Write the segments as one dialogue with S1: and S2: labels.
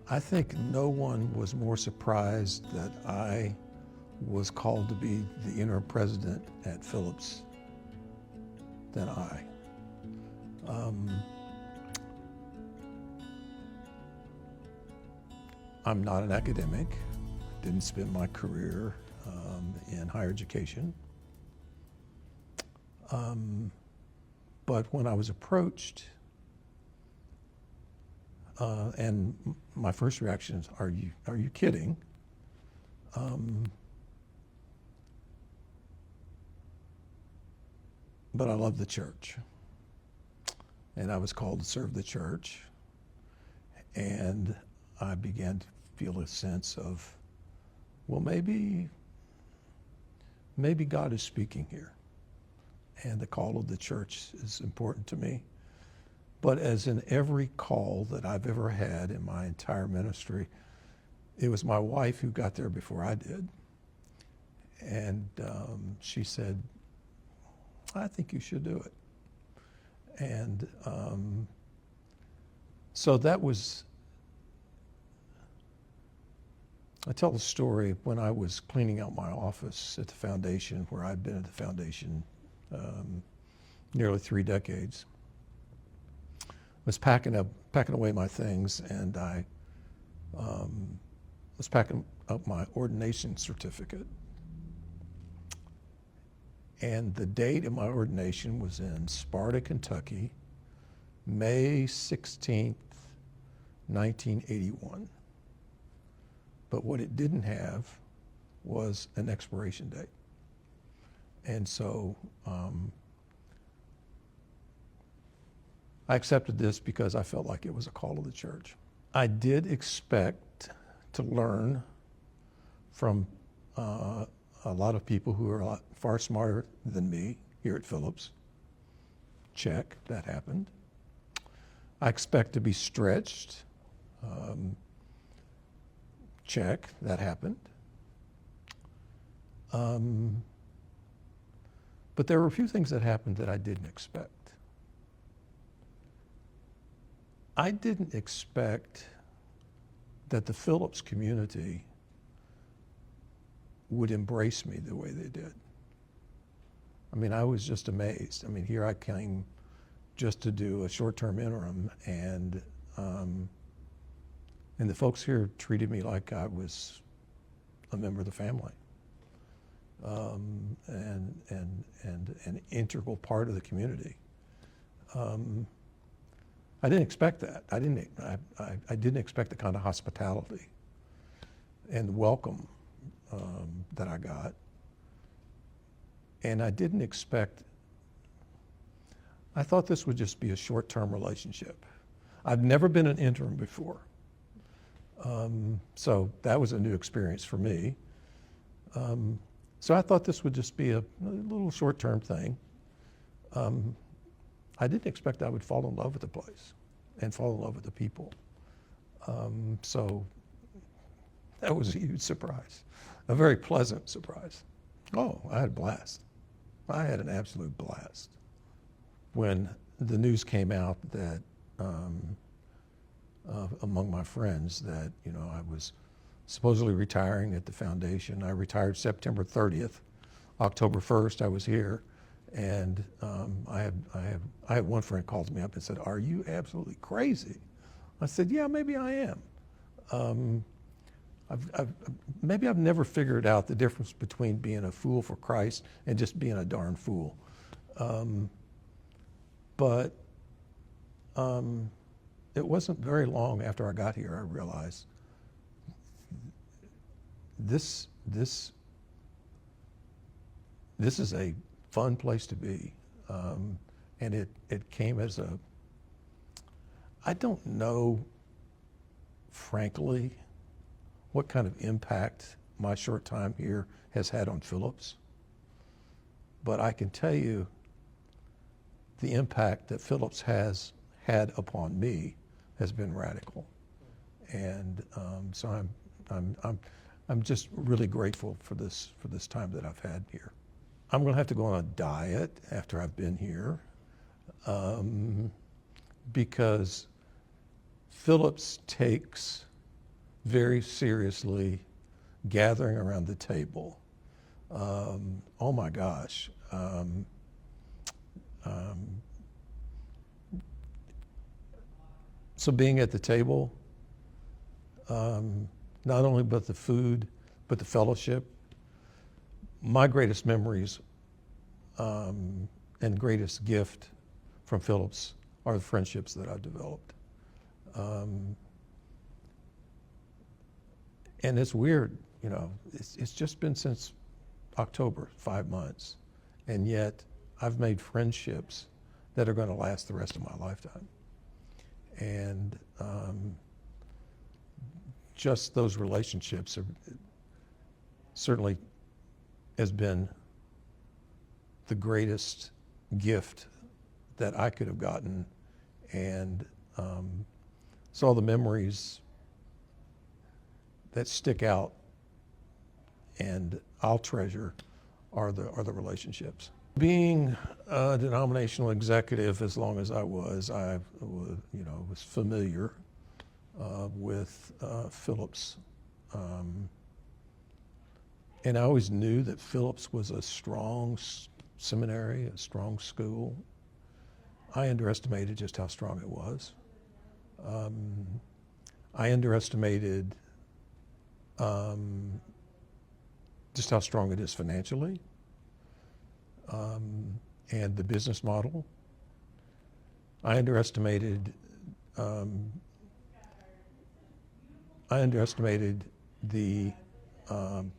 S1: I think no one was more surprised that I was called to be the interim president at Phillips than I. I'm not an academic, didn't spend my career in higher education. But when I was approached, and my first reaction is, are you kidding? But I love the church. And I was called to serve the church. And I began to feel a sense of, well, maybe God is speaking here. And the call of the church is important to me. But as in every call that I've ever had in my entire ministry, it was my wife who got there before I did. And she said, I think you should do it. And so that was, I tell the story when I was cleaning out my office at the foundation, where I'd been at the foundation nearly 3 decades. I was packing away my things, and I was packing up my ordination certificate. And the date of my ordination was in Sparta, Kentucky, May 16th, 1981. But what it didn't have was an expiration date. And so I accepted this because I felt like it was a call of the church. I did expect to learn from a lot of people who are far smarter than me here at Phillips. Check, that happened. I expect to be stretched. Check, that happened. But there were a few things that happened that I didn't expect. I didn't expect that the Phillips community would embrace me the way they did. I mean, I was just amazed. I mean, here I came just to do a short-term interim, and the folks here treated me like I was a member of the family, and an integral part of the community. I didn't expect that. I didn't expect the kind of hospitality and welcome that I got. And I didn't expect, I thought this would just be a short-term relationship. I've never been an intern before. So that was a new experience for me. So I thought this would just be a little short-term thing. I didn't expect I would fall in love with the place and fall in love with the people. So that was a huge surprise, a very pleasant surprise. Oh, I had a blast. I had an absolute blast. When the news came out that among my friends that, you know, I was supposedly retiring at the foundation. I retired September 30th. October 1st, I was here. And I had one friend called me up and said, "Are you absolutely crazy?" I said, "Yeah, maybe I am. Maybe I've never figured out the difference between being a fool for Christ and just being a darn fool." But it wasn't very long after I got here I realized this is a fun place to be, and it came as a, I don't know, frankly, what kind of impact my short time here has had on Phillips, but I can tell you the impact that Phillips has had upon me has been radical, and so I'm just really grateful for this time that I've had here. I'm going to have to go on a diet after I've been here, because Phillips takes very seriously gathering around the table. Oh my gosh. So being at the table, not only but the food, but the fellowship. My greatest memories and greatest gift from Phillips are the friendships that I've developed. And it's weird, you know, it's just been since October, 5 months, and yet I've made friendships that are going to last the rest of my lifetime. And just those relationships are certainly has been the greatest gift that I could have gotten. And so all the memories that stick out and I'll treasure are the relationships. Being a denominational executive as long as I was, was familiar with Phillips. And I always knew that Phillips was a strong seminary, a strong school. I underestimated just how strong it was. I underestimated just how strong it is financially, and the business model. I underestimated the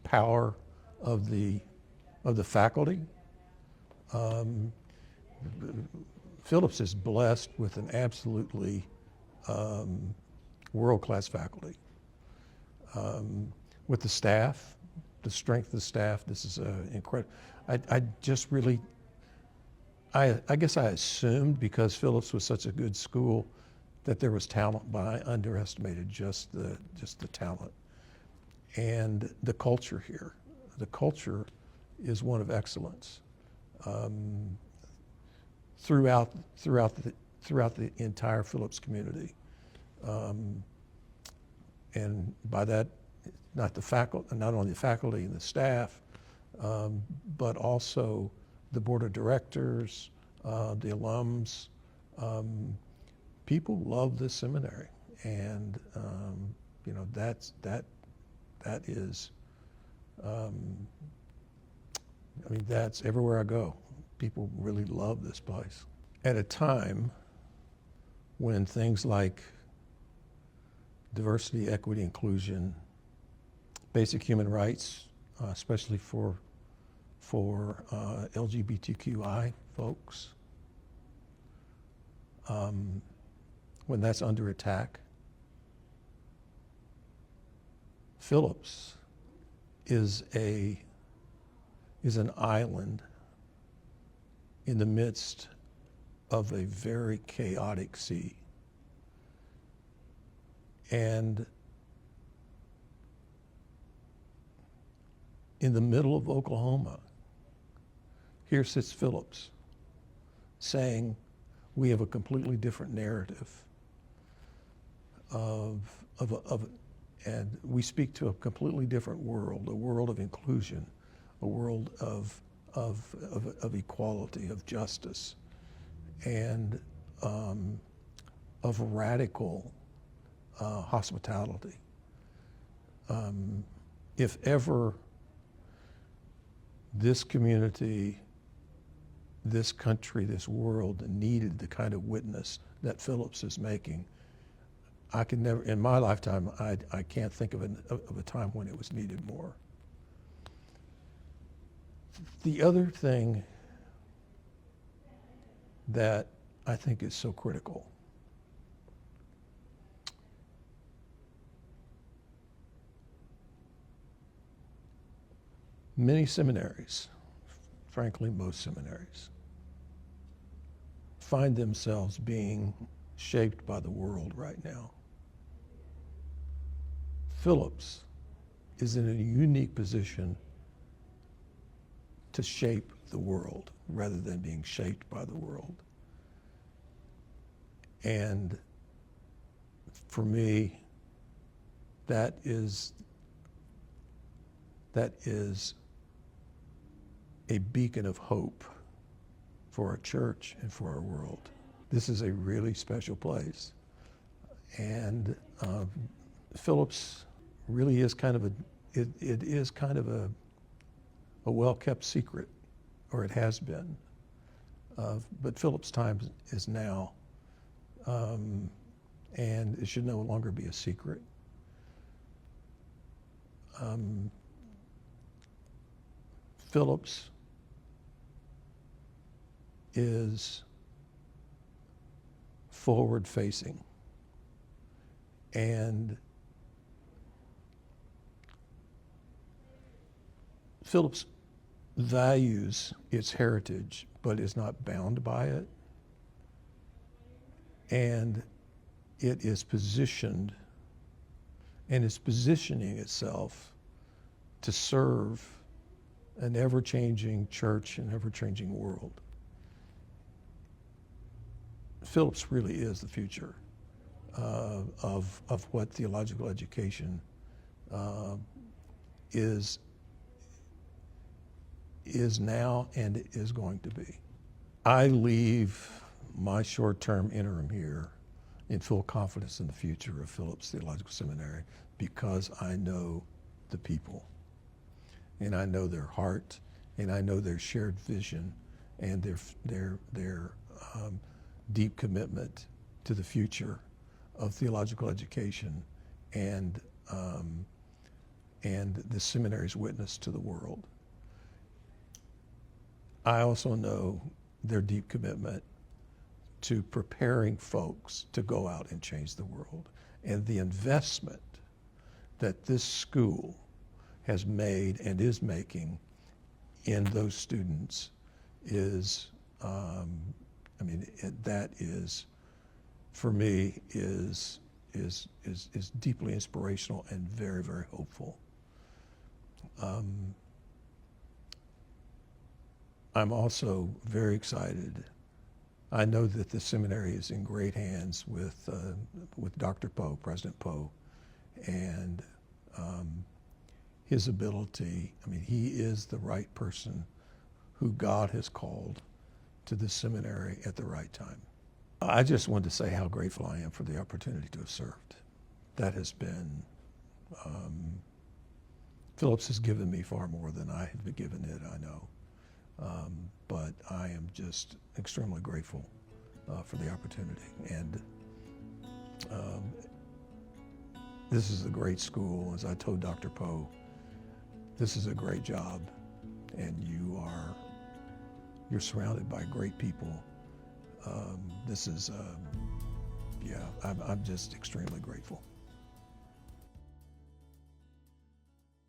S1: power of the faculty. Phillips is blessed with an absolutely world-class faculty. With the staff, the strength of the staff, this is incredible. I just really, I guess I assumed because Phillips was such a good school that there was talent, but I underestimated just the talent. And the culture here. The culture is one of excellence. Throughout the entire Phillips community. And by that, not only the faculty and the staff, but also the board of directors, the alums. People love this seminary, and that is, that's everywhere I go. People really love this place. At a time when things like diversity, equity, inclusion, basic human rights, especially for LGBTQI folks, when that's under attack, Phillips is an island in the midst of a very chaotic sea. And in the middle of Oklahoma, here sits Phillips saying, we have a completely different narrative and we speak to a completely different world, a world of inclusion, a world of equality, of justice, and of radical hospitality. If ever this community, this country, this world needed the kind of witness that Phillips is making, I can never, in my lifetime, I can't think of a time when it was needed more. The other thing that I think is so critical many seminaries, frankly most seminaries, find themselves being shaped by the world right now. Phillips is in a unique position to shape the world rather than being shaped by the world. And for me, that is a beacon of hope for our church and for our world. This is a really special place. And Phillips really is kind of it is kind of a well-kept secret, or it has been. But Phillips' time is now, and it should no longer be a secret. Phillips is forward-facing, and Phillips values its heritage, but is not bound by it, and it is positioned and is positioning itself to serve an ever-changing church and ever-changing world. Phillips really is the future of what theological education is now and is going to be. I leave my short-term interim here in full confidence in the future of Phillips Theological Seminary because I know the people, and I know their heart, and I know their shared vision, and their deep commitment to the future of theological education and the seminary's witness to the world. I also know their deep commitment to preparing folks to go out and change the world, and the investment that this school has made and is making in those students is, that is, for me, is deeply inspirational and very, very hopeful. I'm also very excited. I know that the seminary is in great hands with Dr. Poe, President Poe, and his ability. He is the right person who God has called to the seminary at the right time. I just wanted to say how grateful I am for the opportunity to have served. That has been, Phillips has given me far more than I have been given it, I know. But I am just extremely grateful for the opportunity. And this is a great school. As I told Dr. Poe, this is a great job, and you're surrounded by great people. I'm just extremely grateful.